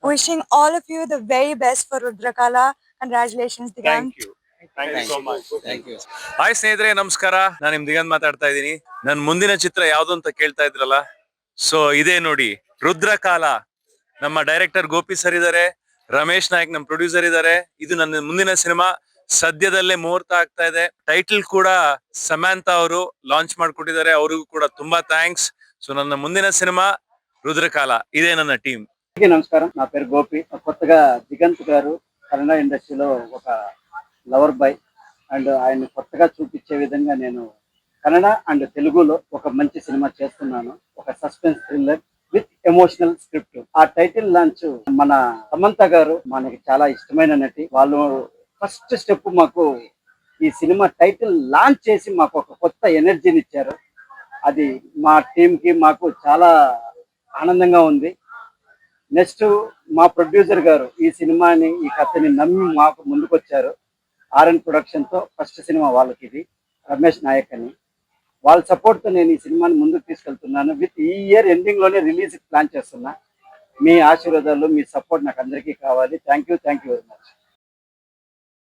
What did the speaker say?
Wishing all of you the very best for Rudrakala. Congratulations, Digant. Thank you. Thank you so much. Hi ಸ್ನೇಹಿತರೆ, ನಮಸ್ಕಾರ. ನಾನು ನಿಮ್ ದಿಗಂತ್ ಮಾತಾಡ್ತಾ ಇದ್ದೀನಿ. ನನ್ ಮುಂದಿನ ಚಿತ್ರ ಯಾವ್ದು ಅಂತ ಕೇಳ್ತಾ ಇದ್ರಲ್ಲ, ಸೊ ಇದೇ ನೋಡಿ, ರುದ್ರಕಾಲ. ನಮ್ಮ ಡೈರೆಕ್ಟರ್ ಗೋಪಿ ಸರ್ ಇದಾರೆ, ರಮೇಶ್ ನಾಯಕ್ ನಮ್ಮ ಪ್ರೊಡ್ಯೂಸರ್ ಇದಾರೆ. ಇದು ನನ್ನ ಮುಂದಿನ ಸಿನಿಮಾ. ಸದ್ಯದಲ್ಲೇ ಮುಹೂರ್ತ ಆಗ್ತಾ ಇದೆ. ಟೈಟಲ್ ಕೂಡ ಸಮಂತಾ ಅವರು ಲಾಂಚ್ ಮಾಡ್ಕೊಟ್ಟಿದ್ದಾರೆ. ಅವ್ರಿಗೂ ಕೂಡ ತುಂಬಾ ಥ್ಯಾಂಕ್ಸ್. ಸೊ ನನ್ನ ಮುಂದಿನ సినిమా రుద్రకాల. ఇదే ನನ್ನ టీం. నమస్కారం, నా పేరు గోపి. కొత్తగా దిగంత్ గారు కన్నడ ఇండస్ట్రీలో ఒక లవర్ బాయ్ అండ్ ఆయన కొత్తగా చూపించే విధంగా నేను కన్నడ అండ్ తెలుగులో ఒక మంచి సినిమా చేస్తున్నాను. ఒక suspense thriller with emotional script. ఆ టైటిల్ లాంచ్ మన సమంత గారు మనకి చాలా ఇష్టమైన నటి. వాళ్ళు ఫస్ట్ స్టెప్ మాకు ఈ సినిమా టైటిల్ లాంచ్ చేసి మాకు ఒక కొత్త ఎనర్జీని ఇచ్చారు. అది మా టీంకి మాకు చాలా ఆనందంగా ఉంది. నెక్స్ట్ మా ప్రొడ్యూసర్ గారు ఈ సినిమాని, ఈ కథని నమ్మి మాకు ముందుకొచ్చారు. ఆర్ఎన్ ప్రొడక్షన్తో ఫస్ట్ సినిమా వాళ్ళకి ఇది, రమేష్ నాయక్ అని. వాళ్ళ సపోర్ట్తో నేను ఈ సినిమాని ముందుకు తీసుకెళ్తున్నాను. విత్ ఈ ఇయర్ ఎండింగ్లోనే రిలీజ్ ప్లాన్ చేస్తున్నా. మీ ఆశీర్వాదాలు, మీ సపోర్ట్ నాకు అందరికీ కావాలి. Thank you very much.